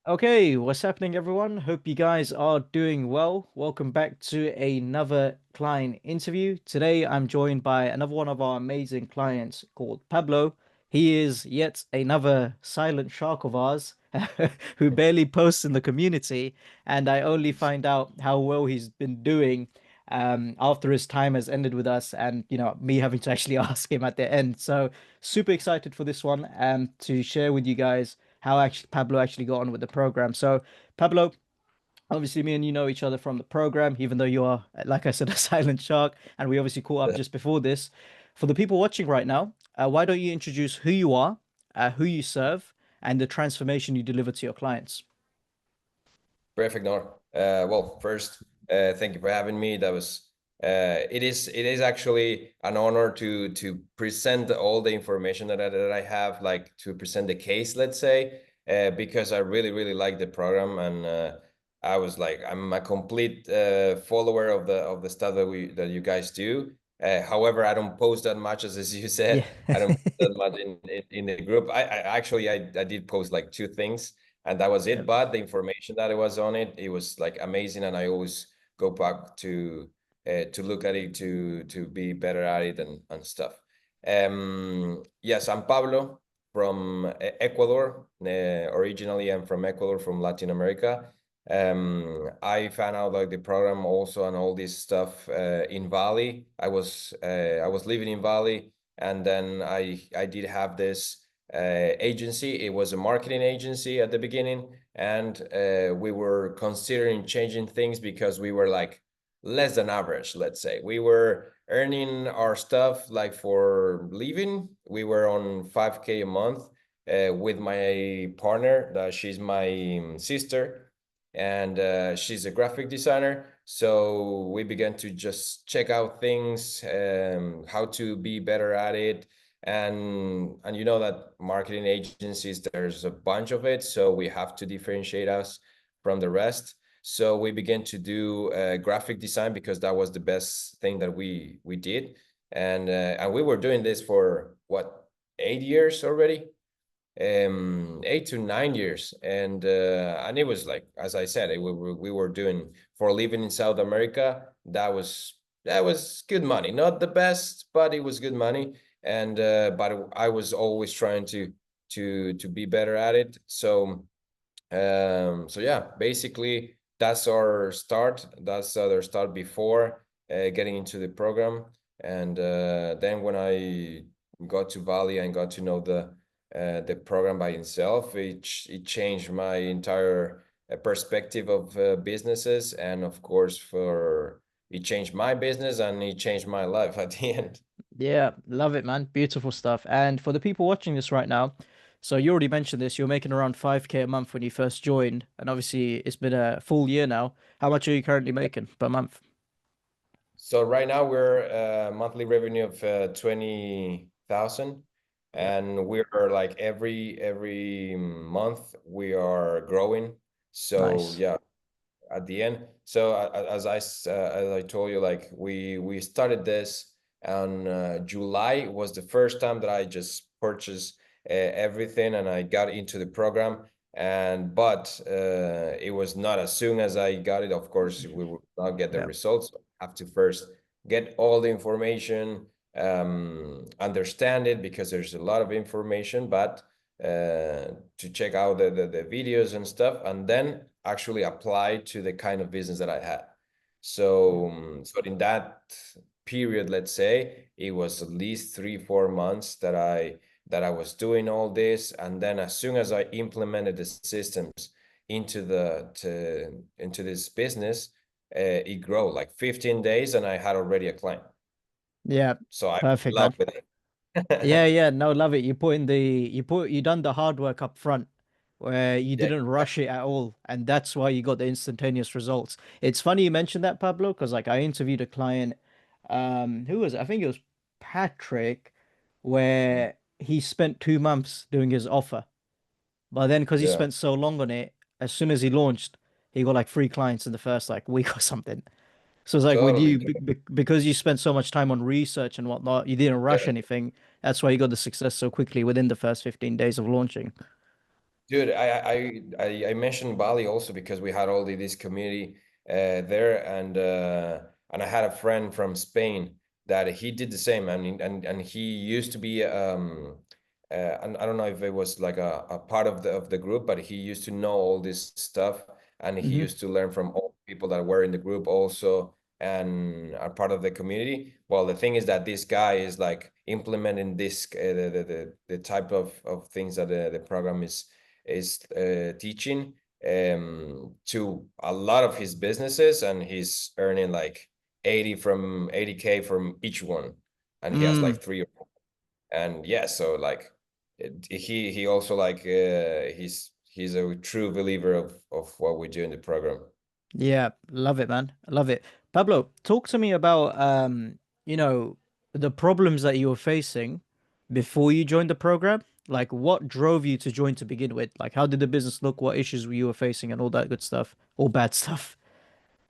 Okay, what's happening, everyone? Hope you guys are doing well. Welcome back to another client interview. Today, I'm joined by another one of our amazing clients called Pablo. He is yet another silent shark of ours who barely posts in the community, and I only find out how well he's been doing after his time has ended with us, and me having to actually ask him at the end. So, super excited for this one and to share with you guys how actually Pablo actually got on with the program. So, Pablo, obviously, me and you know each other from the program, even though you are, like I said, a silent shark, and we obviously caught up just before this. For the people watching right now, why don't you introduce who you are, who you serve, and the transformation you deliver to your clients? Perfect, Nor. Well, first, thank you for having me. It is actually an honor to present all the information that I have, like to present the case, let's say, because I really like the program, and I was like, I'm a complete follower of the stuff that you guys do. However, I don't post that much, as you Yeah. said. I don't post that much in the group. I did post like two things, and that was it. Yep. But the information that it was on it, it was like amazing, and I always go back to look at it to be better at it and stuff. Yes, I'm Pablo from Ecuador. Originally, I'm from Ecuador, from Latin America. I found out like the program also and all this stuff in Bali. I was living in Bali, and then I did have this agency. It was a marketing agency at the beginning, and we were considering changing things because we were like less than average, let's say. We were earning our stuff like for living. We were on 5K a month with my partner. She's my sister, and she's a graphic designer. So we began to just check out things, how to be better at it, and you know that marketing agencies, there's a bunch of it, so we have to differentiate us from the rest. So we began to do graphic design because that was the best thing that we did, and we were doing this for what, 8 years already, 8 to 9 years, and it was like, as I said, we were doing for living in South America. That was good money, not the best, but it was good money, and but I was always trying to be better at it. So yeah, basically that's our start. That's our start before getting into the program, and then when I got to Bali and got to know the program by itself, it changed my entire perspective of businesses, and of course, for it changed my business and it changed my life at the end. Yeah, love it, man. Beautiful stuff. And for the people watching this right now, so you already mentioned this, you're making around 5K a month when you first joined, and obviously it's been a full year now. How much are you currently making per month? So right now we're monthly revenue of 20,000, Yep. and we're like every month we are growing. So Nice. yeah, at the end. So as I told you, like we started this, and July was the first time that I just purchased everything and I got into the program. And but it was not as soon as I got it. Of course, we will not get the Yeah. results. Have to first get all the information, understand it because there's a lot of information, but to check out the videos and stuff, and then actually apply to the kind of business that I had. So in that period, let's say, it was at least 3 4 months that I was doing all this, and then as soon as I implemented the systems into this business, it grew like 15 days, and I had already a client. Yeah. So I Perfect, love man. with Yeah, it. yeah, no, love it. You done the hard work up front where you Yeah, didn't rush it at all, and that's why you got the instantaneous results. It's funny you mentioned that, Pablo, because like I interviewed a client, who was it? I think it was Patrick, where he spent 2 months doing his offer, but then because he yeah, spent so long on it, as soon as he launched, he got like 3 clients in the first like week or something. So it's like with totally. you, because you spent so much time on research and whatnot, you didn't rush Yeah. anything. That's why you got the success so quickly within the first 15 days of launching. Dude, I mentioned Bali also because we had all this community there, and I had a friend from Spain that he did the same, and he used to be and I don't know if it was like a part of the group, but he used to know all this stuff, and he Hmm. used to learn from all the people that were in the group also and are part of the community. Well, the thing is that this guy is like implementing this the type of things that the program is teaching to a lot of his businesses, and he's earning like 80K from each one, and he has Mm, like three or four. And yeah, so like he also like he's a true believer of what we do in the program. yeah, love it, man. I love it. Pablo, talk to me about you know, the problems that you were facing before you joined the program. Like what drove you to join to begin with? Like how did the business look? What issues you were facing and all that good stuff, all bad stuff.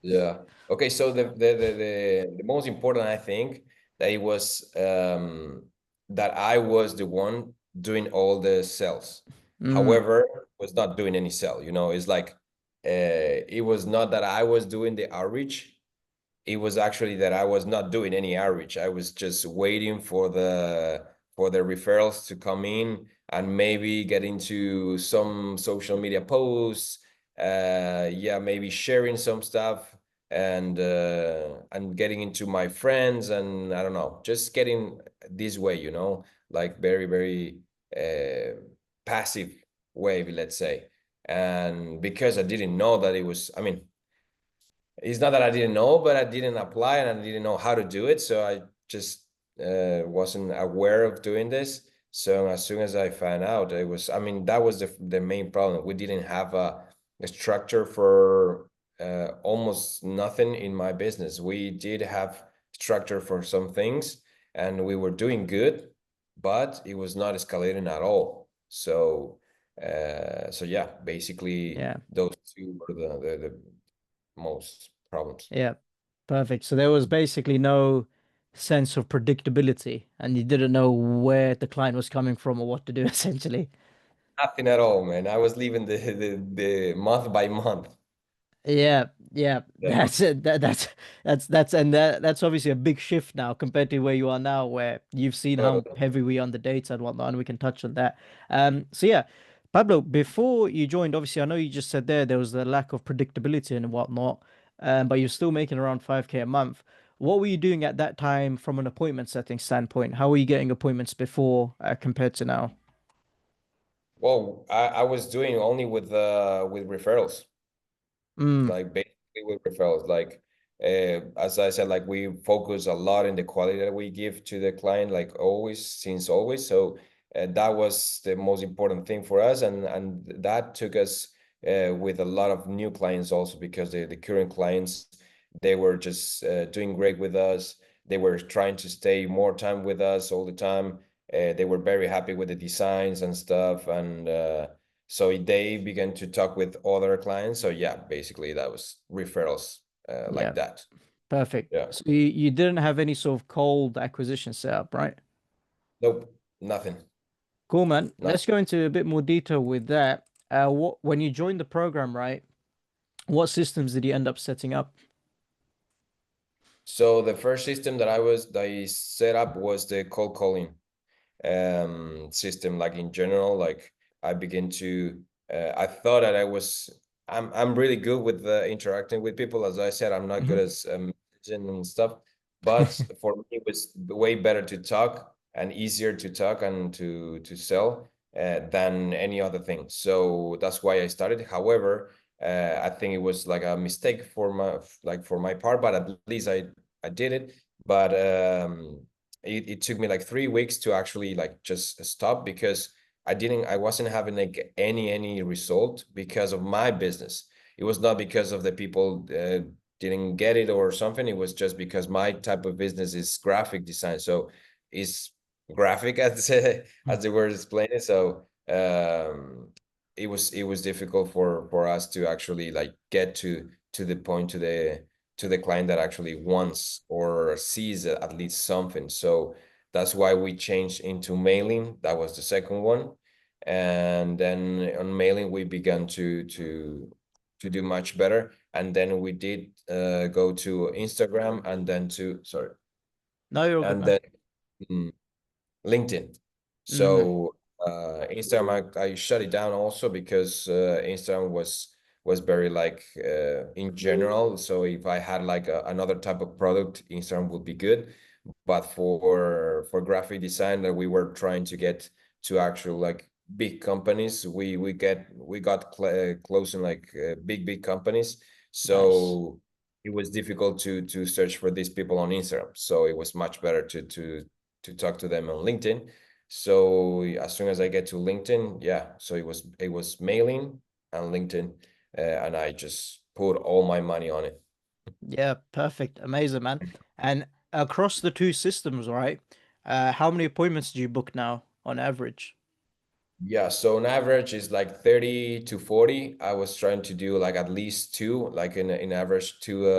Yeah. Okay. So the most important, I think, that it was that I was the one doing all the sales. Mm, However, was not doing any sell. It's like it was not that I was doing the outreach. It was actually that I was not doing any outreach. I was just waiting for the referrals to come in and maybe get into some social media posts. Yeah, maybe sharing some stuff and getting into my friends, and I don't know, just getting this way, like very, very passive way, let's say. And because I didn't know that it was, I mean, it's not that I didn't know, but I didn't apply and I didn't know how to do it. So I just wasn't aware of doing this. So as soon as I found out, it was, I mean, that was the main problem. We didn't have a structure for almost nothing in my business. We did have structure for some things and we were doing good, but it was not escalating at all. So yeah, basically yeah, those two were the most problems. yeah, perfect. So there was basically no sense of predictability, and you didn't know where the client was coming from or what to do, essentially. Nothing at all, man. I was leaving the month by month. Yeah, yeah, Yeah, that's it. That's obviously a big shift now compared to where you are now, where you've seen how totally. heavy we are on the data and whatnot, and we can touch on that. So yeah, Pablo, before you joined, obviously, I know you just said there was the lack of predictability and whatnot, but you're still making around 5K a month. What were you doing at that time from an appointment setting standpoint? How were you getting appointments before compared to now? Well, I was doing only with referrals. Mm, Like basically with referrals, like as I said, like we focus a lot in the quality that we give to the client, like always, since always. So that was the most important thing for us, and that took us with a lot of new clients also, because the current clients, they were just doing great with us. They were trying to stay more time with us all the time. They were very happy with the designs and stuff, and so they began to talk with other clients. So yeah, basically that was referrals yeah, like that. perfect. Yeah. So you didn't have any sort of cold acquisition setup, right? Nope. Nothing. Cool, man. Nothing. Let's go into a bit more detail with that. When you joined the program, right? What systems did you end up setting up? So the first system that I set up was the cold calling system. Like in general, like I begin to I thought that I'm really good with interacting with people. As I said, I'm not good Hmm. as messaging and stuff, but for me it was way better to talk and easier to talk and to sell than any other thing. So that's why I started. However, I think it was like a mistake for my part, but at least I did it. But it took me like 3 weeks to actually like just stop, because I wasn't having like any result because of my business. It was not because of the people didn't get it or something. It was just because my type of business is graphic design, so it's graphic as they were explaining. So it was difficult for us to actually like get to the point, to the client that actually wants or sees at least something. So that's why we changed into mailing. That was the second one. and then on mailing we began to do much better, and then we did go to Instagram, and then to sorry, No, you're all good, and man. then mm, LinkedIn. Mm, So Instagram, I shut it down also because Instagram was very like in general. So if I had like another type of product, Instagram would be good. But for graphic design that we were trying to get to actual like big companies, we got close in like big companies. nice. So it was difficult to search for these people on Instagram. So it was much better to talk to them on LinkedIn. So as soon as I get to LinkedIn, yeah, so it was mailing and LinkedIn, and I just put all my money on it. Yeah, perfect. Amazing, man. And across the two systems, right? How many appointments do you book now on average? Yeah, so on average is like 30 to 40. I was trying to do like at least two, like in average two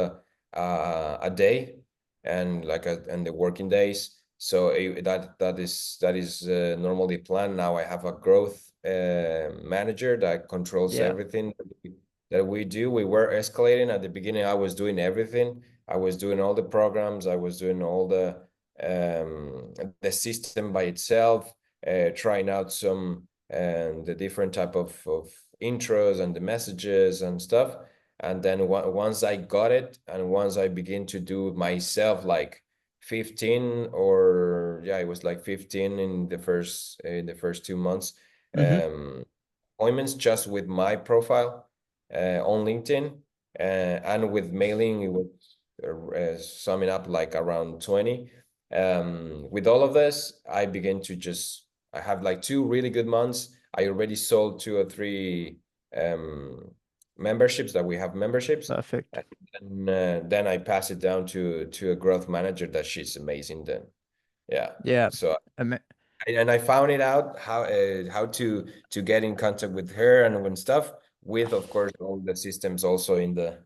a day, and like and the working days. So that is normally planned. Now I have a growth manager that controls Yeah, everything that we do. We were escalating at the beginning. I was doing everything. I was doing all the programs. I was doing all the system by itself, trying out some and the different type of intros and the messages and stuff. And then once I got it, and once I begin to do it myself, like 15, or yeah, it was like 15 in the first 2 months, Mm-hmm. um, appointments just with my profile on LinkedIn, and with mailing, it was summing up like around 20. With all of this, I have like 2 really good months. I already sold 2 or 3 um, memberships that we have memberships. Perfect. And then I pass it down to a growth manager that she's amazing. Then yeah, Yeah. so Ama and I found it out how to get in contact with her and when stuff with, of course, all the systems also in the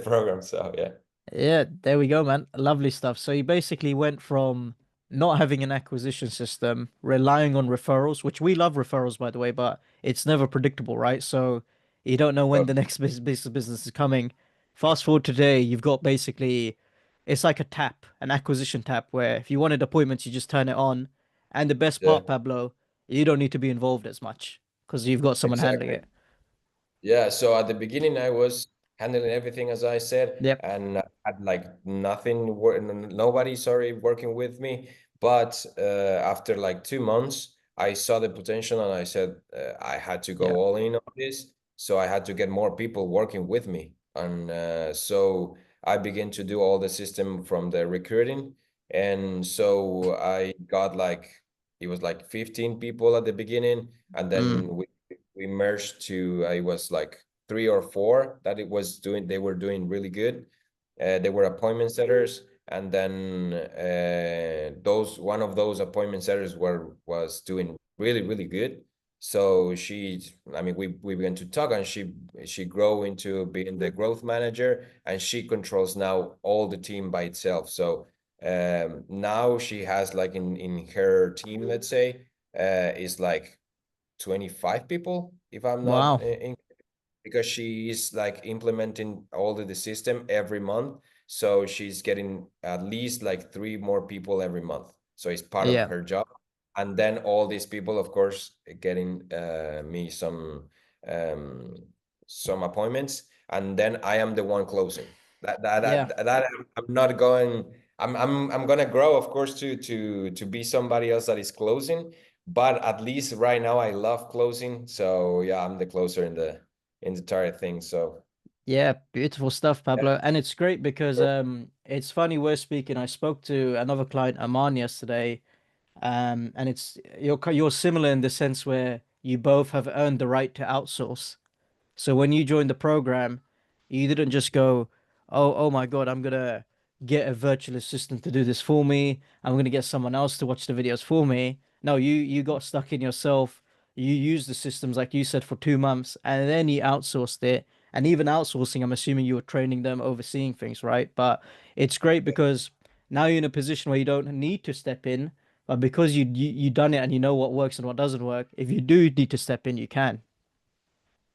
program. So yeah. Yeah, there we go, man. Lovely stuff. So you basically went from not having an acquisition system, relying on referrals, which we love referrals, by the way, but it's never predictable, right? So you don't know when the next business is coming. Fast forward today, you've got basically, it's like a tap, an acquisition tap, where if you wanted appointments, you just turn it on. And the best Yeah, part, Pablo, you don't need to be involved as much because you've got someone handling exactly. it. Yeah, so at the beginning I was handling everything as I said, Yep. and I had like nobody, sorry, working with me. But after like 2 months, I saw the potential, and I said I had to go Yep. all in on this. So I had to get more people working with me, and so I began to do all the system from the recruiting, and so I got like it was like 15 people at the beginning, and then Mm. we merged to I was like 3 or 4 that they were doing really good. They were appointment setters, and then those one of those appointment setters was doing really good. So I mean, we began to talk, and she grew into being the growth manager, and she controls now all the team by itself. So now she has like in her team, let's say, is like 25 people, if I'm not Wow. because she is like implementing all the system every month. So she's getting at least like 3 more people every month. So it's part of Yeah. her job. And then all these people, of course, getting me um, some appointments. And then I am the one closing. Yeah. I'm not going. I'm gonna grow, of course, to be somebody else that is closing. But at least right now, I love closing. So yeah, I'm the closer in the entire thing. So Yeah, beautiful stuff, yeah, Pablo. And it's great because sure. it's funny we're speaking. I spoke to another client, Aman, yesterday, and it's you're similar in the sense where you both have earned the right to outsource. So when you joined the program, you didn't just go, oh my God, I'm gonna get a virtual assistant to do this for me. I'm gonna get someone else to watch the videos for me. No, you got stuck in yourself. You used the systems, like you said, for 2 months, and then you outsourced it. And even outsourcing, I'm assuming you were training them, overseeing things, right? But it's great because now you're in a position where you don't need to step in, But because you done it and you know what works and what doesn't work, if you do need to step in, you can.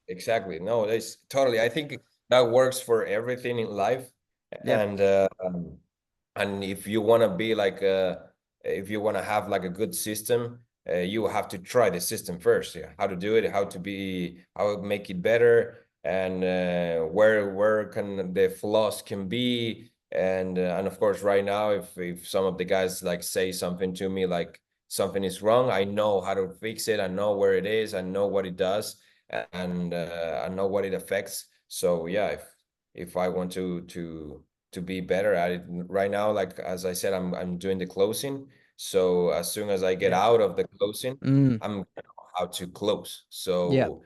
Exactly. No, that's totally. I think that works for everything in life. Yep. And and if you want to be like if you want to have like a good system, you have to try the system first. Yeah, how to do it, how to make it better, and where can the flaws can be. And of course, right now, if some of the guys like say something to me like something is wrong, I know how to fix it. I know where it is. I know what it does, and I know what it affects. So yeah, if I want to be better at it right now, like as I said, I'm doing the closing. So as soon as I get Yep. out of the closing, Mm, I'm gonna know how to close. yeah. So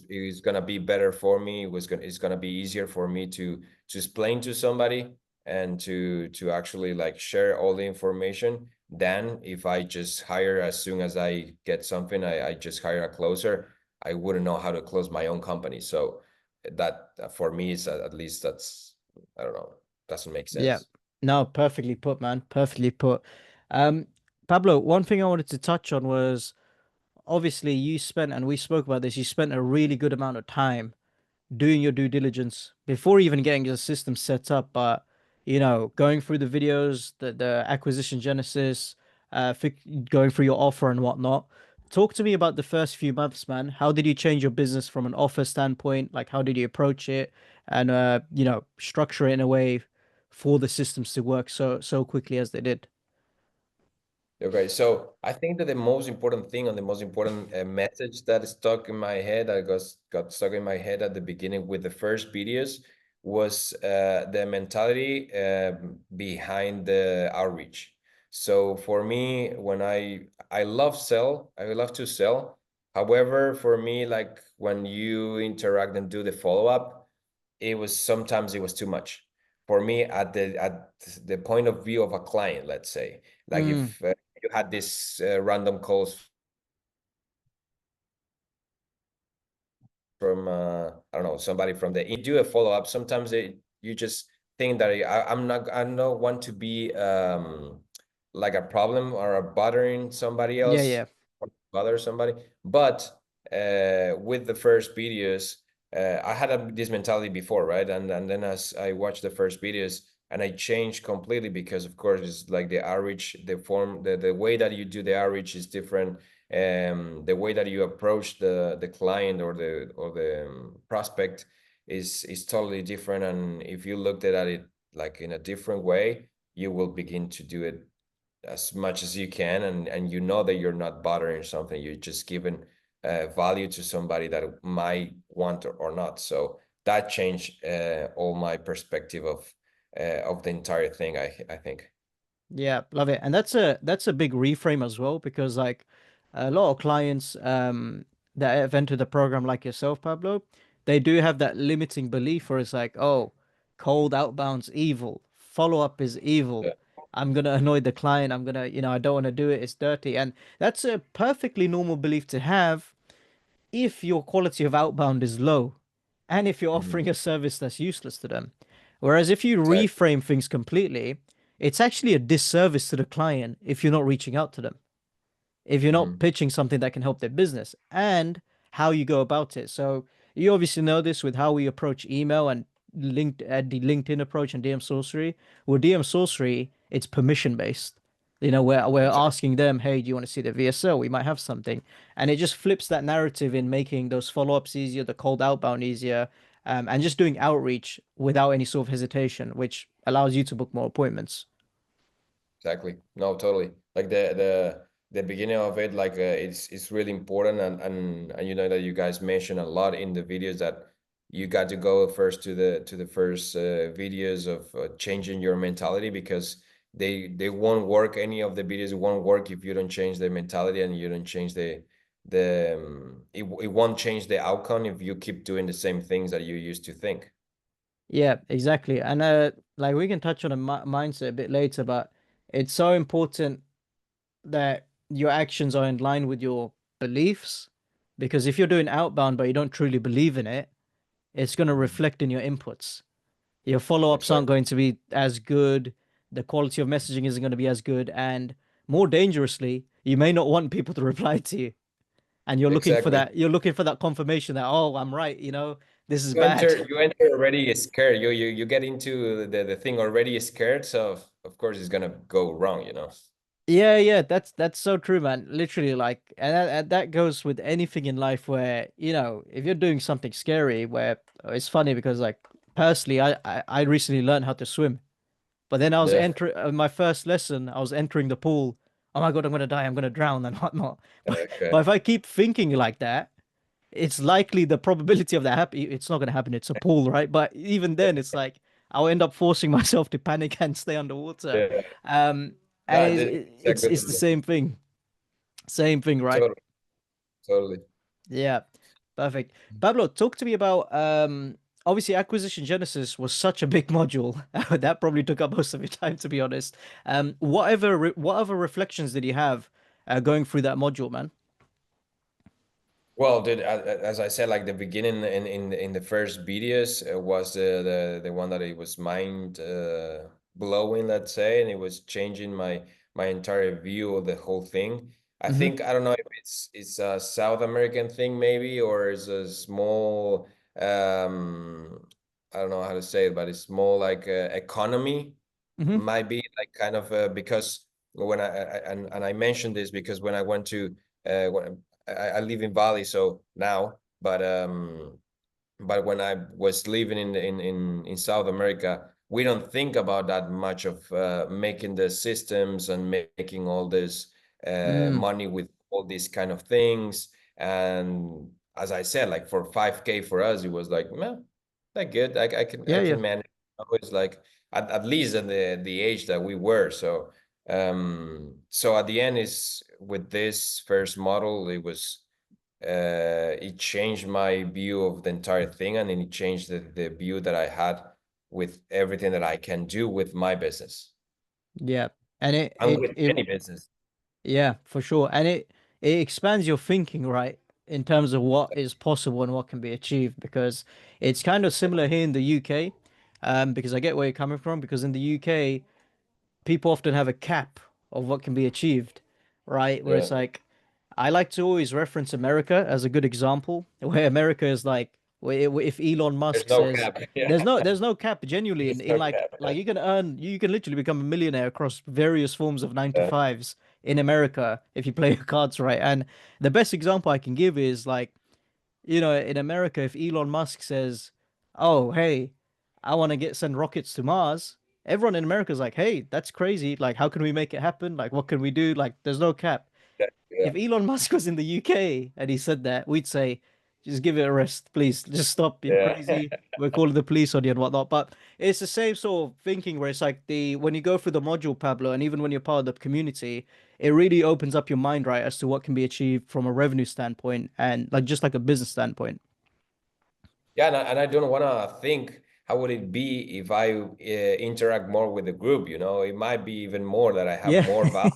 it's gonna be better for me. It's gonna be easier for me to explain to somebody and to actually like share all the information than if I just hire as soon as I get something, I just hire a closer. I wouldn't know how to close my own company. So that for me is at least that's I don't know, doesn't make Yeah. sense. No, perfectly put, man. Perfectly put. Um, Pablo, one thing I wanted to touch on was obviously you spent, and we spoke about this, you spent a really good amount of time doing your due diligence before even getting the system set up, but going through the videos, the acquisition genesis, going through your offer and whatnot. Talk to me about the first few months, man. How did you change your business from an offer standpoint? Like, how did you approach it, and structure it in a way for the systems to work so quickly as they did? Okay, so I think that the most important thing and the most important message that stuck in my head, that got stuck in my head at the beginning with the first videos, was the mentality behind the outreach. So for me, when I love to sell. However, for me, like when you interact and do the follow-up, sometimes it was too much for me at the point of view of a client, let's say. Like Mm, if you had this random calls from I don't know, somebody from the do a follow up. Sometimes you just think that I don't want to be like a problem or a bothering somebody yeah, else, yeah, or bother somebody. But with the first videos, I had this mentality before, right? And then as I watched the first videos, and I changed completely because of course it's like the outreach, the form, the way that you do the outreach is different. The way that you approach the client or the prospect is totally different. And if you looked at it like in a different way, you will begin to do it as much as you can, and you know that you're not bothering something, you're just giving value to somebody that might want or not. So that changed all my perspective of the entire thing, I think. yeah. Love it. And that's a big reframe as well because like a lot of clients that have entered the program like yourself, Pablo, they do have that limiting belief where it's like, oh, cold outbound's evil, follow up is evil. Yeah, I'm gonna annoy the client. I'm gonna, I don't want to do it. It's dirty. And that's a perfectly normal belief to have if your quality of outbound is low and if you're mhm, offering a service that's useless to them. Whereas if you exactly. reframe things completely, it's actually a disservice to the client if you're not reaching out to them, if you're not Mhm. pitching something that can help their business and how you go about it. So you obviously know this with how we approach email and the LinkedIn approach and DM sorcery. With DM sorcery, it's permission based. We're Exactly. asking them, hey, do you want to see the VSO? We might have something, and it just flips that narrative in making those follow ups easier, the cold outbound easier, and just doing outreach without any sort of hesitation, which allows you to book more appointments. Exactly. No, totally. Like the beginning of it, like it's really important, and you know that you guys mentioned a lot in the videos that you got to go first to the first videos of changing your mentality, because they won't work. Any of the videos won't work if you don't change the mentality and you don't change it won't change the outcome if you keep doing the same things that you used to think. Yeah, exactly. And like we can touch on a mindset a bit later, but it's so important that your actions are in line with your beliefs, because if you're doing outbound but you don't truly believe in it, it's going to Mhm. reflect in your inputs. Your follow-ups aren't Exactly. going to be as good, the quality of messaging isn't going to be as good, and more dangerously, you may not want people to reply to you, and Exactly. you're looking for that confirmation that, oh, I'm right, this is You bad. enter, you enter already scared. You get into the thing already scared, so of course it's gonna go wrong, you know. Yeah, yeah, that's so true, man. Literally, like, and that goes with anything in life where, if you're doing something scary, where it's funny because, like, personally, I recently learned how to swim, but then I was Yeah. entering my first lesson, I was entering the pool. Oh my God, I'm gonna die, I'm gonna drown and whatnot. But Okay. if I keep thinking like that, it's likely the probability of that happen. It's not gonna happen. It's a pool, right? But even then, it's like I'll end up forcing myself to panic and stay underwater. Yeah. Um, and No, this exactly. it's the same thing. Same thing, right? Totally, totally. Yeah, perfect. Pablo, talk to me about obviously acquisition genesis was such a big module that probably took up most of your time, to be honest. What other reflections did you have going through that module, man? Well, dude, as I said, like the beginning in the first videos was the one that it was mind blowing, let's say, and it was changing my entire view of the whole thing. I Hmm. think I don't know if it's a South American thing maybe, or it's a small I don't know how to say it, but it's more like economy Hmm. might be like kind of because when and I mentioned this because when I went to when I live in Bali, so now, but when I was living in South America, we don't think about that much of making the systems and making all this Mm. money with all these kind of things. And as I said, like for 5K for us, it was like, man, that good. I Yeah, yeah, can manage. It's like at least at the age that we were. So at the end is with this first model, it changed my view of the entire thing, and then it changed the view that I had with everything that I can do with my business yeah. And and with any business. yeah, for sure. And it expands your thinking, right? In terms of what is possible and what can be achieved, because it's kind of similar here in the UK. Because I get where you're coming from, because in the UK, people often have a cap of what can be achieved, right? Where Yeah, it's like, I like to always reference America as a good example, where America is like, if Elon there's Musk no says cap. Yeah, there's no cap genuinely there's in no like cap. you can literally become a millionaire across various forms of nine to Yeah, fives in America if you play your cards right. And the best example I can give is like, in America, if Elon Musk says, "Oh, hey, I want to get send rockets to Mars," everyone in America is like, "Hey, that's crazy. Like, how can we make it happen? Like, what can we do? Like, there's no cap." yeah, If Elon Musk was in the UK and he said that, we'd say, just give it a rest, please. Just stop. You're yeah. crazy. We're calling the police on you and whatnot. But it's the same sort of thinking where it's like when you go through the module, Pablo, and even when you're part of the community, it really opens up your mind, right, as to what can be achieved from a revenue standpoint and like just like a business standpoint. Yeah, and I don't want to think how would it be if I interact more with the group. You know, it might be even more that I have Yeah. more value.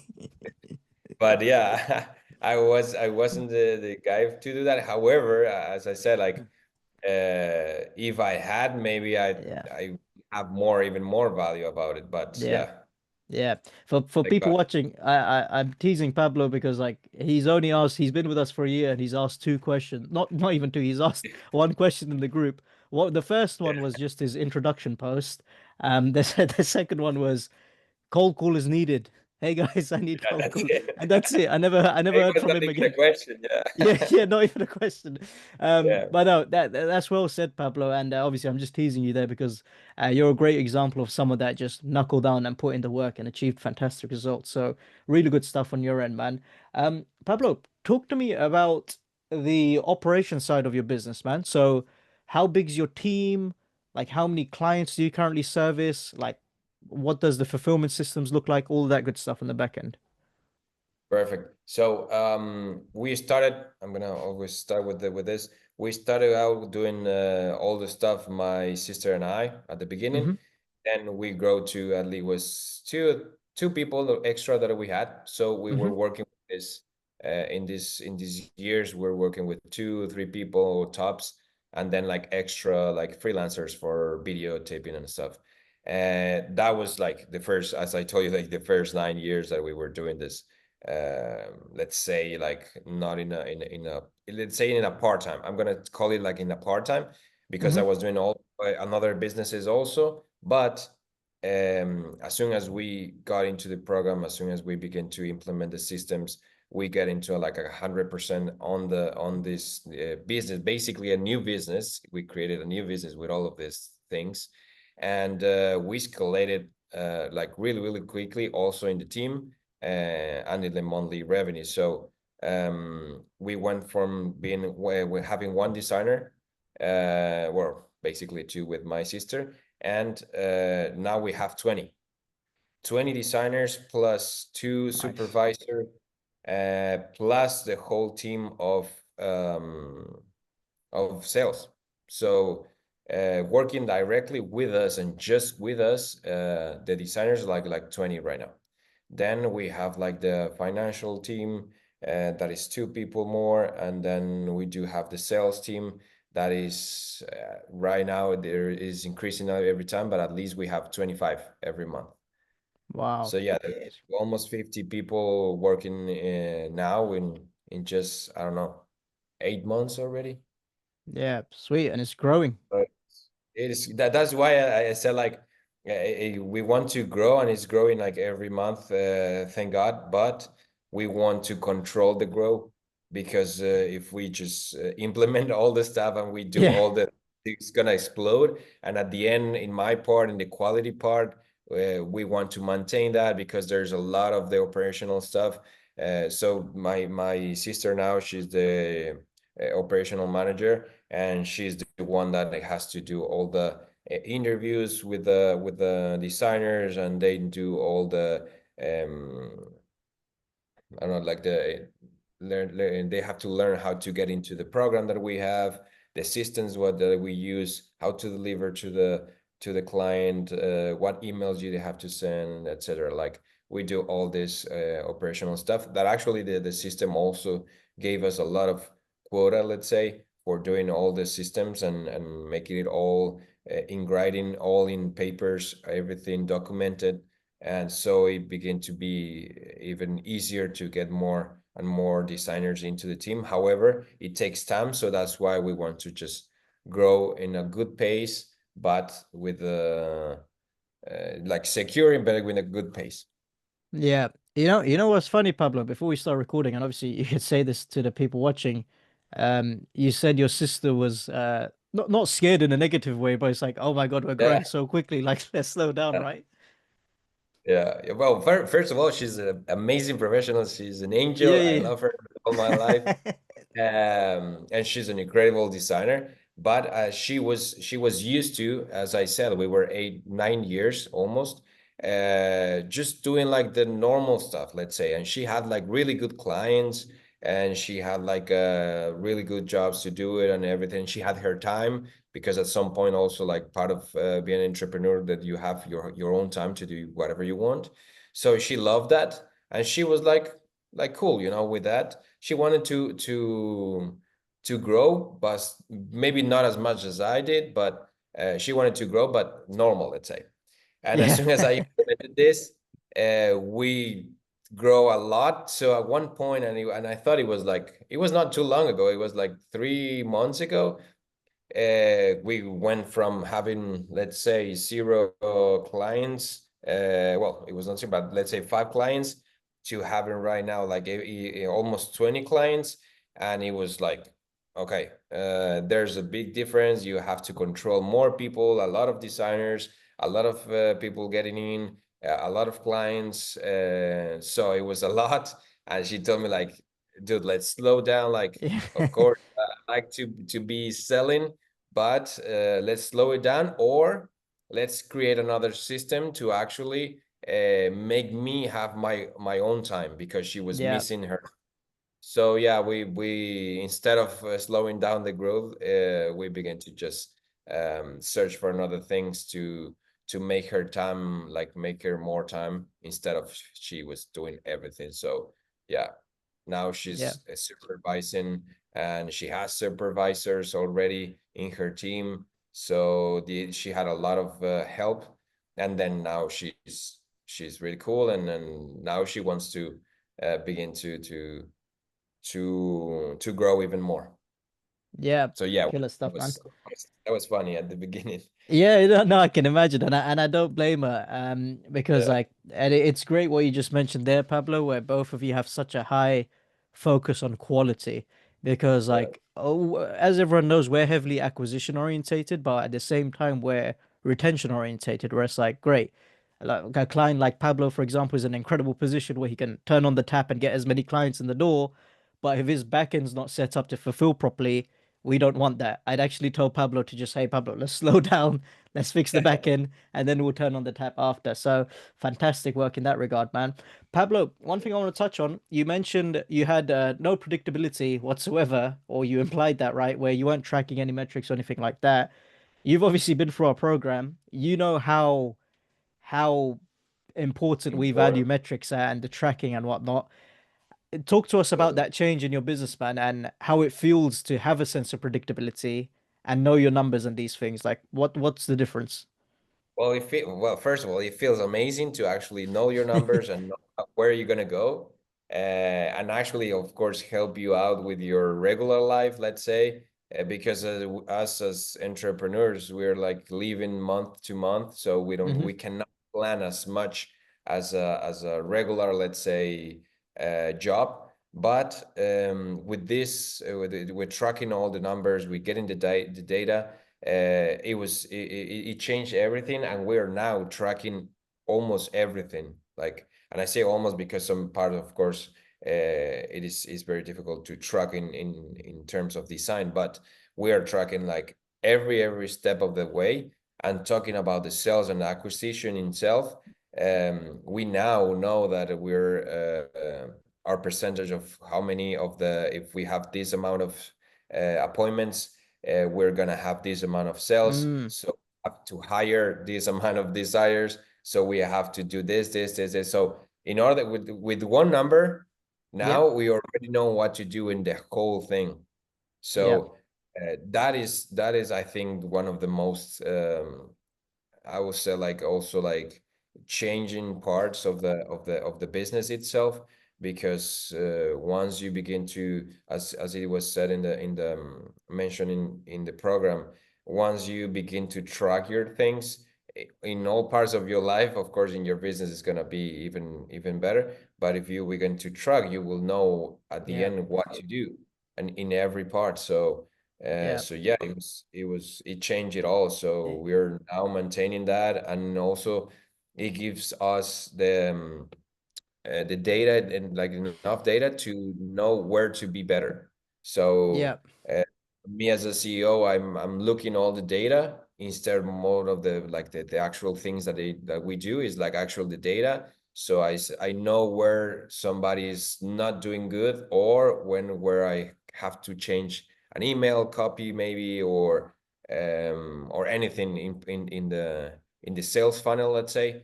But yeah, I wasn't the guy to do that. However, as I said, like if I had, maybe Yeah. I have more even more value about it. But Yeah. yeah, Yeah, for like people watching, I'm teasing Pablo because like he's been with us for a year and he's asked two questions, not even two, he's asked one question in the group. What the first one was just his introduction post. The second one was cold call is needed. Hey guys, I need yeah, cold that's call, it. and that's it. I never It heard was from not him even a again. question. Yeah, Yeah, yeah, not even a question. yeah. But no, that's well said, Pablo. And obviously, I'm just teasing you there because you're a great example of someone that just knuckled down and put in the work and achieved fantastic results. So really good stuff on your end, man. Pablo, talk to me about the operation side of your business, man. So, how big's your team? Like, how many clients do you currently service? Like, what does the fulfillment systems look like? All that good stuff on the back end. Perfect. So we started. I'm gonna always start with this. We started out doing all the stuff my sister and I at the beginning. Mm-hmm. Then we grow to at least was two people extra that we had. So we Mm-hmm. were working with this in these years. We're working with 2 3 people tops, and then like extra like freelancers for video taping and stuff. And that was like the first, as I told you, like the first 9 years that we were doing this. Let's say like not in a let's say in a part-time. I'm gonna call it like in a part-time because I Hmm. was doing all another businesses also. But as soon as we got into the program, as soon as we began to implement the systems, we get into like 100% on this business, basically a new business. We created a new business with all of these things, and we escalated like really quickly, also in the team and in the monthly revenue. So we went from being we're having one designer, well, basically two with my sister, and now we have 20 designers plus two Nice. supervisors, plus the whole team um, of sales. So working directly with us and just with us, the designers like 20 right now. Then we have like the financial team, that is two people more, and then we do have the sales team that is right now there is increasing every time, but at least we have 25 every month. Wow. So yeah, there's almost 50 people working now in just, I don't know, 8 months already. Yeah, sweet, and it's growing. But it is that's why I said like we want to grow, and it's growing like every month, thank God. But we want to control the growth, because if we just implement all the stuff and we do Yeah. all the, it's gonna explode. And at the end, in my part, in the quality part, we want to maintain that because there's a lot of the operational stuff. So my sister now, she's the operational manager, and she's the one that has to do all the interviews with the designers, and they do all the um I don't know, like the learn they have to learn how to get into the program that we have, the systems what that we use, how to deliver to the client, what emails you have to send, etc. Like we do all this operational stuff that actually the system also gave us a lot of quota, let's say, for doing all the systems and making it all in writing, all in papers, everything documented, and so it began to be even easier to get more and more designers into the team. However, it takes time, so that's why we want to just grow in a good pace, but with like securing, but with a good pace. Yeah. You know what's funny, Pablo, before we start recording, and obviously you could say this to the people watching, you said your sister was not scared in a negative way, but it's like, oh my God, we're Yeah. growing so quickly, like let's slow down, right? Yeah. Well, first of all, she's an amazing professional. She's an Yeah, angel. I yeah, love her all my life. yeah. And she's an incredible designer. But she was used to, as I said, we were 8 9 years almost, just doing like the normal stuff, let's say. And she had like really good clients, and she had like really good jobs to do it and everything. She had her time, because at some point also, like part of being an entrepreneur, that you have your own time to do whatever you want. So she loved that, and she was like cool, with that. She wanted to grow, but maybe not as much as I did, but she wanted to grow, but normal, let's say. And as Yeah. soon as I implemented this, we grow a lot. So at one point, and I thought it was not too long ago. It was like 3 months ago. We went from having, let's say, zero clients. Well, it was not zero, but let's say 5 clients, to having right now like almost 20 clients. And it was like, okay, there's a big difference. You have to control more people, a lot of designers, a lot of people getting in, a lot of clients. So it was a lot. And she told me like, dude, let's slow down. Like, Yeah. of course, I like to be selling, but let's slow it down, or let's create another system to actually make me have my own time, because she was Yeah. missing her. So yeah, we instead of slowing down the growth, we began to just search for another things to make her time, like make her more time, instead of she was doing everything. So yeah, now Yeah. she's supervising, and she has supervisors already in her team. So she had a lot of help. and then now she's really cool, and then now she wants to begin to grow even more. Yeah, So yeah, killer that stuff, man. was funny at the beginning. Yeah, no, no, I can imagine, and I don't blame her, because Yeah, like, and it's great what you just mentioned there, Pablo, where both of you have such a high focus on quality, because yeah, like, oh, as everyone knows, we're heavily acquisition orientated, but at the same time, we're retention orientated, where it's like, great, like a client like Pablo, for example, is in an incredible position where he can turn on the tap and get as many clients in the door, but if his backend's not set up to fulfill properly, we don't want that. I'd actually tell Pablo to just, hey, Pablo, let's slow down. Let's fix the back end and then we'll turn on the tap after. So fantastic work in that regard, man. Pablo, one thing I want to touch on, you mentioned you had no predictability whatsoever, or you implied that, right? Where you weren't tracking any metrics or anything like that. You've obviously been through our program. You know how important we value important. metrics and the tracking and whatnot. Talk to us about Totally. that change in your business plan and how it feels to have a sense of predictability and know your numbers and these things. Like what's the difference? Well, well, first of all, it feels amazing to actually know your numbers and know where you're gonna go, and actually, of course, help you out with your regular life, let's say, because us as entrepreneurs, we're like living month to month, so Hmm. we cannot plan as much as a regular, let's say, job. But with this, we're tracking all the numbers, we're getting the data. It changed everything, and we're now tracking almost everything. Like, and I say almost because some part, of course, it is very difficult to track in terms of design, but we are tracking like every step of the way. And talking about the sales and acquisition itself, we now know that our percentage of how many of the, if we have this amount of appointments, we're gonna have this amount of sales, Mm, so we have to hire this amount of desires, so we have to do this. So in order with one number, yep, now we already know what to do in the whole thing. yep, So that is I think one of the most I would say like also like changing parts of the business itself, because once you begin to, as it was said in the mentioned in the program, once you begin to track your things in all parts of your life, of course in your business is going to be even better. But if you begin to track, you will know at the yep, end what to do and in every part. So yep. so yeah, it changed it all. So Y- we're now maintaining that, and also it gives us the data and like enough data to know where to be better. So Yep, me as a CEO, I'm looking all the data instead more of the like the actual things that we do is like actual the data. So I know where somebody is not doing good, or where I have to change an email copy maybe, or anything in the sales funnel, let's say.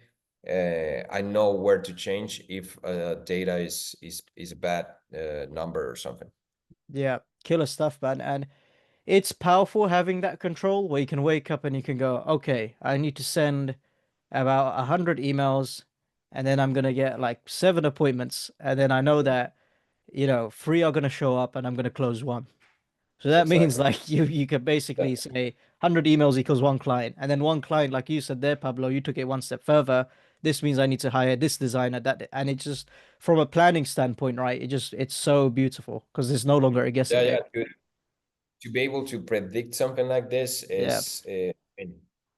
I know where to change if data is a bad number or something. yep. Killer stuff, man. And it's powerful having that control where you can wake up and you can go, okay, I need to send about 100 emails, and then I'm gonna get like 7 appointments, and then I know that, three are gonna show up and I'm gonna close one. So that means Exactly. like you can basically Yeah. say 100 emails equals one client. And then one client, like you said there, Pablo, you took it one step further. This means I need to hire this designer, that, and it just from a planning standpoint, right? It's so beautiful because there's no longer a Yeah, guessing yeah. game. To be able to predict something like this Yeah, is,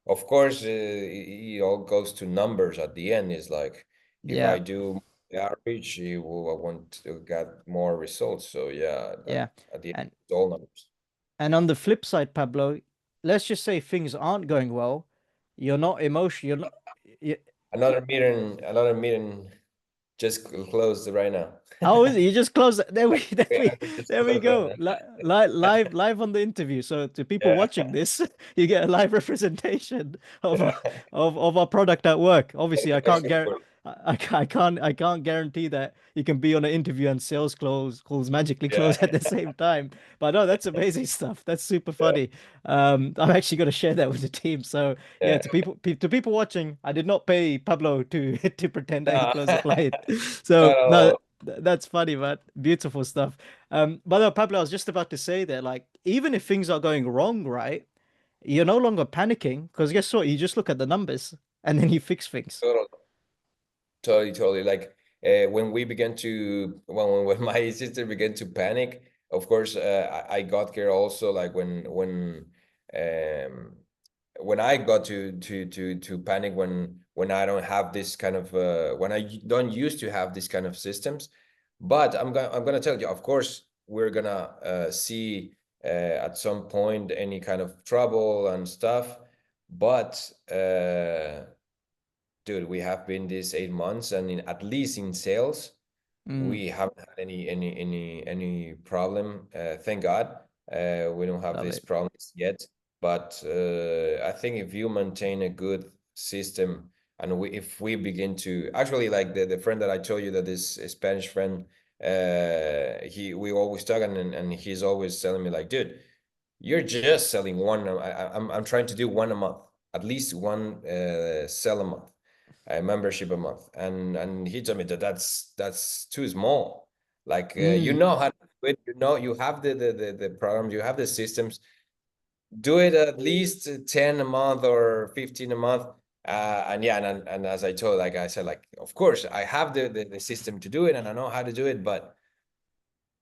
of course, it all goes to numbers at the end. Is like if yeah, I do the average, I want to get more results. So yeah, yeah. at the end, And it's all numbers. and on the flip side, Pablo, let's just say things aren't going well. You're not emotional. You're not. You, Another meeting just closed right now. Oh, is it? You just close it. There we, We just there we closed right go. now. Live on the interview. So to people Yeah. watching this, you get a live representation of our product at work. Obviously, I can't Perfect guarantee. word. I can't guarantee that you can be on an interview and sales calls magically Yeah, close at the same time. But no, that's amazing stuff. That's super yeah, funny. I'm actually going to share that with the team. So yeah, yeah. to people watching, I did not pay Pablo to to pretend that he No, closed a client. not So at no, all. that's funny, man. Beautiful stuff. But no, Pablo, I was just about to say that, like, even if things are going wrong, right? You're no longer panicking because guess what? You just look at the numbers and then you fix things. Totally, totally. Like when we began to when my sister began to panic, of course, I got here also. Like um, when I got to panic when I don't have this kind of when I don't used to have this kind of systems. But I'm gonna tell you, of course, we're gonna see at some point any kind of trouble and stuff. But dude, we have been these 8 months, and at least in sales, Mm, we haven't had any problem. Thank God, we don't have love these it. problems yet. But I think if you maintain a good system, and if we begin to actually, like the friend that I told you, that this Spanish friend, we always talk, and he's always telling me like, dude, you're just selling one. I'm trying to do one a month, at least one sell a month, a membership a month, and he told me that that's too small. Like you Mm, know how to do it, you know you have the programs, you have the systems. Do it at least 10 a month or 15 a month. And yeah, and as I told, like I said, like of course I have the system to do it and I know how to do it, but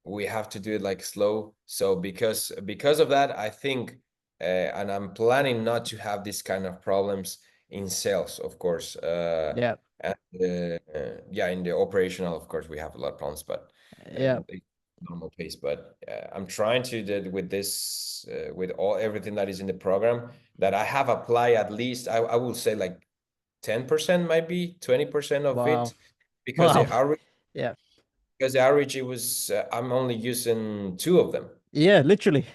we have to do it like slow. So because of that, I think, and I'm planning not to have this kind of problems in sales, of course. yeah, And yeah, in the operational, of course, we have a lot of problems, but yeah. it's normal pace. But I'm trying to do with this, with everything that is in the program that I have applied at least, I will say like 10% might be 20% of Wow. it because Wow. the average Yeah. it was I'm only using two of them. Yeah, literally.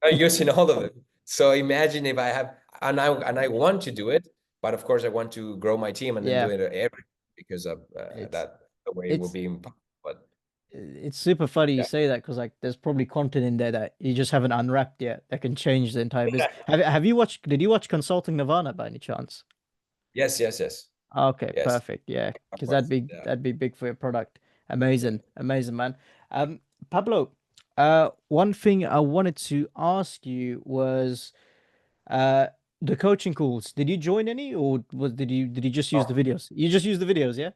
I'm using all of them. So imagine if I have and I want to do it, but of course I want to grow my team and then do Yeah. it every because of It's that the way it will it's be impossible. But it's super funny you yeah, say that because like there's probably content in there that you just haven't unwrapped yet that can change the entire business. Have you watched did you watch Consulting Nirvana by any chance? yes, yes, yes, Okay, yes. perfect. Yeah, Of because course. Yeah. that'd be big for your product. Amazing, amazing, man. Pablo, one thing I wanted to ask you was uh the coaching calls. Did you join any, or did you just use the Oh, videos? You just use the videos, yeah?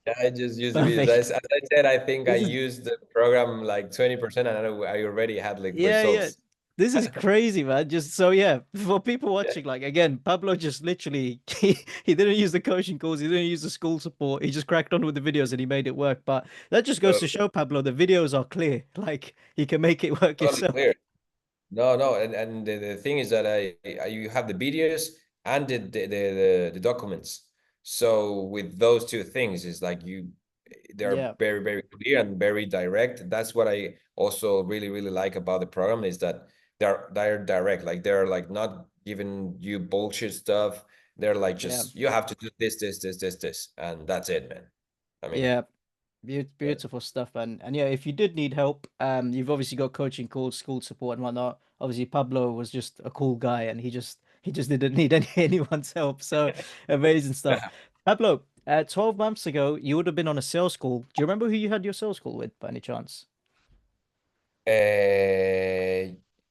yeah, I just use the videos. Perfect. As I said, I think I This is used the program like 20%, and I already had like Yeah, yeah. results. This is crazy, man. Just so yeah, for people Yeah. watching, like again, Pablo just literally he didn't use the coaching calls, he didn't use the school support, he just cracked on with the videos and he made it work. But that just goes So to show Pablo the videos are clear. Like you can make it work totally yourself. clear. No, no, and the thing is that you have the videos and the documents. So with those two things, it's like they're Yeah, very, very clear and very direct. That's what I also really, really like about the program is that they're direct. Like they're like not giving you bullshit stuff. They're like yeah, just you have to do this, and that's it, man. I mean, yeah. yeah, Beautiful stuff, and yeah, if you did need help, you've obviously got coaching calls, school support and whatnot. Obviously, Pablo was just a cool guy, and he just didn't need anyone's help. So amazing stuff. Pablo, 12 months ago, you would have been on a sales call. Do you remember who you had your sales call with, by any chance?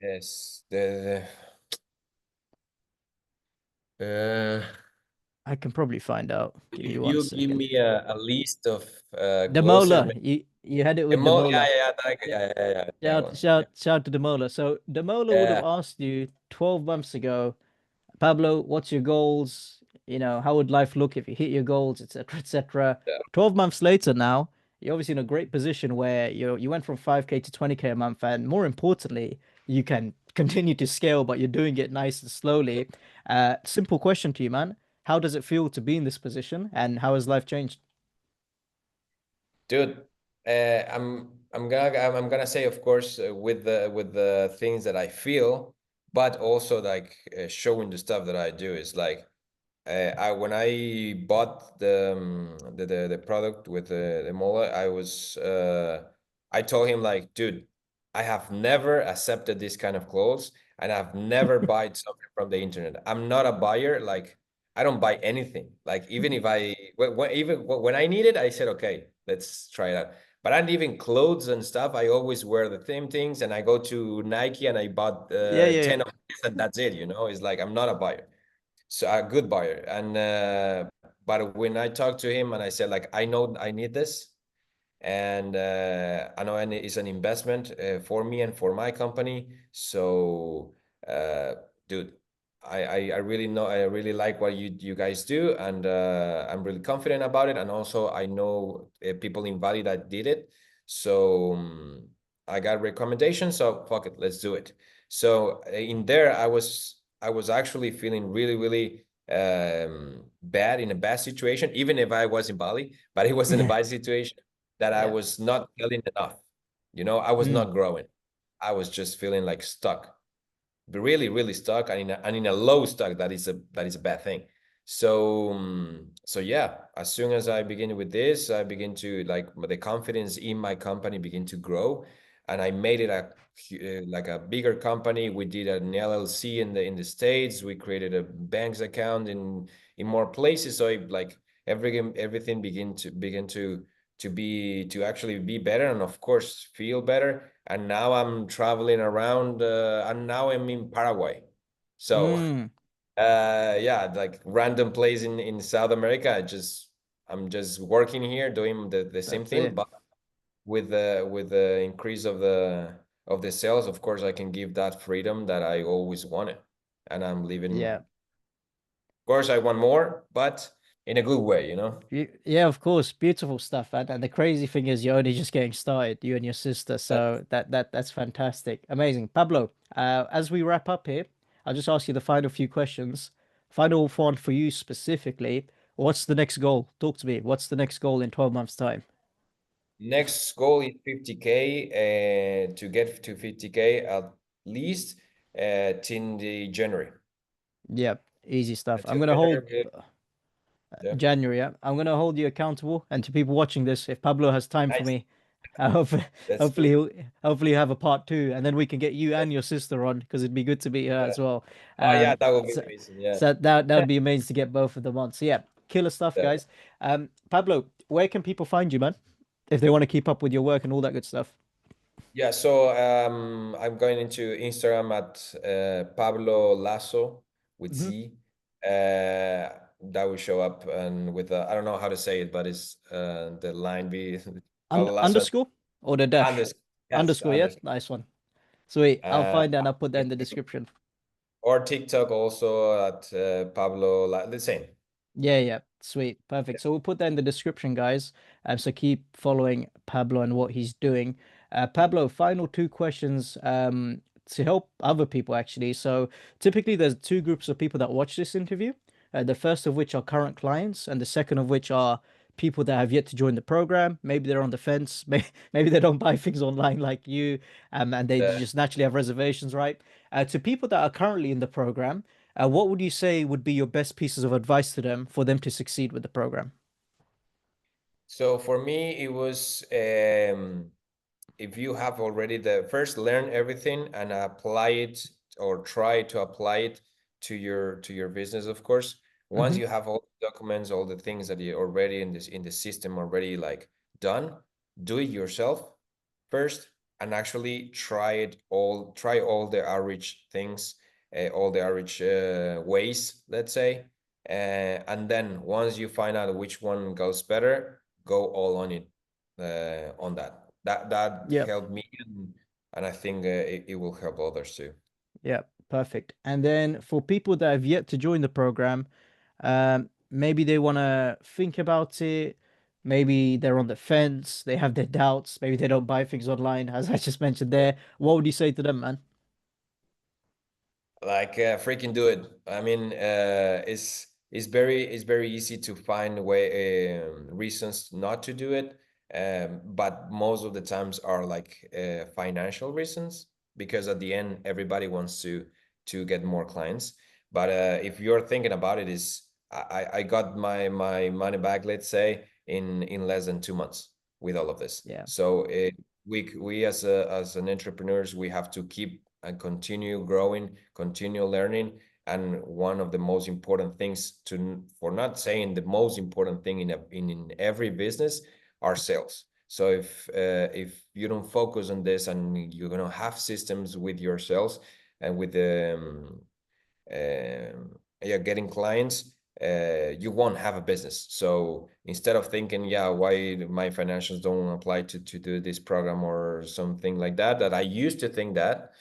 yes, the I can probably find out. Give me if one you give second. me a list of closest, Demola, you had it with emo, yeah, Demola. yeah, Yeah, yeah, that one. Yeah, shout to Demola. So Demola would have yeah, asked you 12 months ago. Pablo, what's your goals? How would life look if you hit your goals, etc., etc. yeah. 12 months later now, you're obviously in a great position where you went from 5K to 20K a month, and more importantly, you can continue to scale, but you're doing it nice and slowly. Simple question to you, man. How does it feel to be in this position, and how has life changed? Dude, I'm gonna say, of course, with the things that I feel, but also like showing the stuff that I do is like. when I bought the product with the mole, I told him like, dude, I have never accepted this kind of clothes, and I've never bought something from the internet. I'm not a buyer. Like, I don't buy anything. Like, even if when I need it, I said, okay, let's try it out. But I'm even clothes and stuff. I always wear the same things, and I go to Nike and I bought Yeah, yeah, 10 of this, and that's it. It's like I'm not a buyer, so a good buyer. And but when I talked to him and I said like, I know I need this, and I know it's an investment for me and for my company. So, uh, dude, I really know, I really like what you guys do, and I'm really confident about it. And also, I know people in Valley that did it, so I got recommendations. So fuck it, let's do it. So in there, I was actually feeling really, really bad, in a bad situation, even if I was in Bali, but it was in a yeah, bad situation that I yeah. was not selling enough. I was Mm, not growing. I was just feeling like stuck, really, really stuck, and in a low stuck. That is a bad thing. So yeah, as soon as I begin with this, I begin to like the confidence in my company begin to grow, and I made it like a bigger company. We did an LLC in the States. We created a bank's account in more places. So like everything begin to actually be better, and of course feel better. And now I'm traveling around, and now I'm in Paraguay. So mm, yeah, like random place in South America. I'm just working here doing the same that's thing, it. but with the increase of the sales, of course I can give that freedom that I always wanted. And I'm living, Yeah. of course I want more, but in a good way. Yeah, of course, beautiful stuff, and the crazy thing is you're only just getting started, you and your sister. That's So that's fantastic, amazing, Pablo. As we wrap up here, I'll just ask you the final few questions. Final one for you specifically. What's the next goal? Talk to me. What's the next goal in 12 months' time? Next goal is 50K, to get to 50K at least till the January. Yep, easy stuff. I'm Until gonna hold January, yeah. January. Yeah, I'm gonna hold you accountable, and to people watching this, if Pablo has time for Nice. me, hopefully, That's hopefully good. he'll hopefully have a part two, and then we can get you and your sister on because it'd be good to meet her Yeah. as well. Oh yeah, Um, that would be so, amazing. Yeah. so that would be amazing to get both of them on. So yeah, killer stuff, Yeah. guys. Pablo, where can people find you, man? If they want to keep up with your work and all that good stuff. Yeah, so I'm going into Instagram at Pablo Lasso with Hmm. Z. Uh, that will show up, and with I don't know how to say it, but it's the line be Pablo Lasso Underscore or the dash? underscore. Yes, Underscore, yeah, underscore. nice one. Sweet. I'll Uh, find that and I'll put that in the description. or TikTok also at the same. Yeah, yeah. Sweet. Perfect. So we'll put that in the description, guys. So keep following Pablo and what he's doing. Pablo, final two questions to help other people, actually. So typically there's two groups of people that watch this interview. The first of which are current clients, and the second of which are people that have yet to join the program. Maybe they're on the fence. Maybe they don't buy things online like you, and they Uh, just naturally have reservations, right? To people that are currently in the program, what would you say would be your best pieces of advice to them for them to succeed with the program? so for me, it was, if you have already the first learn everything and apply it, or try to apply it to your business, of course. Once Hmm. you have all the documents, all the things that you already in the system already like done, do it yourself first, and actually try all the outreach things, all the outreach ways, let's say. And then once you find out which one goes better, go all on it, on that Yep. helped me, and I think it will help others too. Yep. Perfect. And then for people that have yet to join the program, maybe they want to think about it. Maybe they're on the fence. They have their doubts. Maybe they don't buy things online, as I just mentioned there. What would you say to them, man? Like, freaking do it. I mean, it's very easy to find reasons not to do it, but most of the times are like financial reasons, because at the end everybody wants to get more clients. But if you're thinking about it, is I got my money back, let's say, in less than 2 months with all of this. Yeah. So we as an entrepreneurs, we have to keep and continue growing, continue learning. And one of the most important things to, for not saying the most important thing in every business, are sales. So if you don't focus on this and you're gonna have systems with your sales and with the yeah, getting clients, you won't have a business. So instead of thinking, yeah, why my financials don't apply to do this program or something like that, that I used to think that,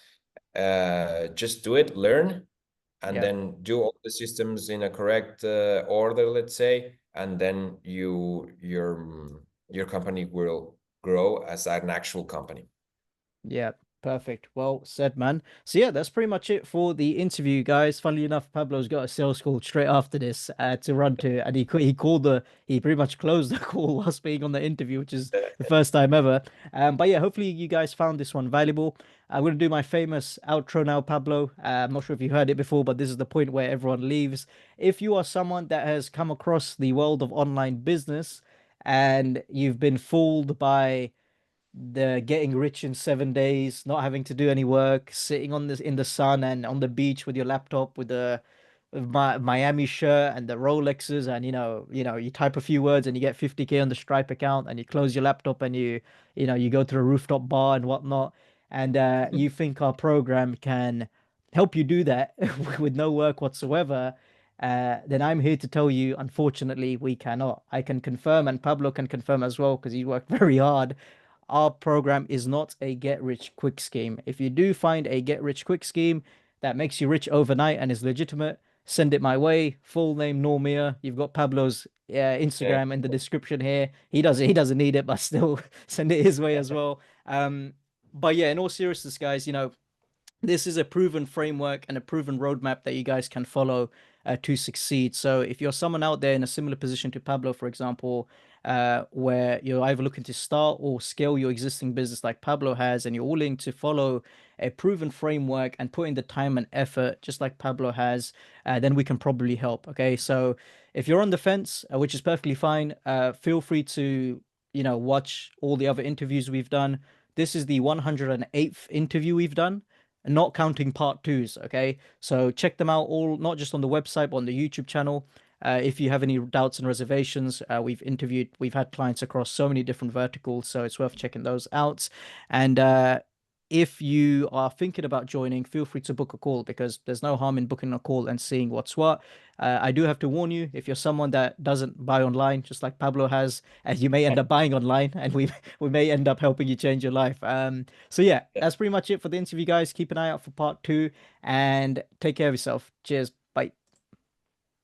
just do it, learn, and Yeah. then do all the systems in a correct order, let's say, and then your company will grow as an actual company. Yeah, perfect. Well said, man. So yeah, that's pretty much it for the interview, guys. Funnily enough, Pablo's got a sales call straight after this to run to, and he pretty much closed the call whilst being on the interview, which is the first time ever. But yeah, hopefully you guys found this one valuable. I'm gonna do my famous outro now, Pablo. I'm not sure if you heard it before, but this is the point where everyone leaves. If you are someone that has come across the world of online business and you've been fooled by the getting rich in 7 days, not having to do any work, sitting on this in the sun and on the beach with your laptop with the with my Miami shirt and the Rolexes, and you type a few words and you get 50K on the Stripe account, and you close your laptop and you go to a rooftop bar and whatnot, and you think our program can help you do that with no work whatsoever. Then I'm here to tell you, unfortunately, we cannot. I can confirm, and Pablo can confirm as well, because he worked very hard. Our program is not a get rich quick scheme. If you do find a get rich quick scheme that makes you rich overnight and is legitimate, send it my way. Full name Normia. You've got Pablo's Yeah. Instagram in the description here. He doesn't need it, but still send it his way as well. But yeah, in all seriousness, guys, this is a proven framework and a proven roadmap that you guys can follow to succeed. So if you're someone out there in a similar position to Pablo, for example, where you're either looking to start or scale your existing business like Pablo has, and you're willing to follow a proven framework and put in the time and effort just like Pablo has, then we can probably help. Okay, so if you're on the fence, which is perfectly fine, feel free to watch all the other interviews we've done. This is the 108th interview we've done, not counting part twos. Okay, so check them out all, not just on the website but on the YouTube channel. If you have any doubts and reservations, we've had clients across so many different verticals, so it's worth checking those out. And if you are thinking about joining, feel free to book a call, because there's no harm in booking a call and seeing what's what. I do have to warn you, if you're someone that doesn't buy online, just like Pablo has, and you may end up buying online, and we may end up helping you change your life. So yeah, that's pretty much it for the interview, guys. Keep an eye out for part two, and take care of yourself. Cheers. Bye.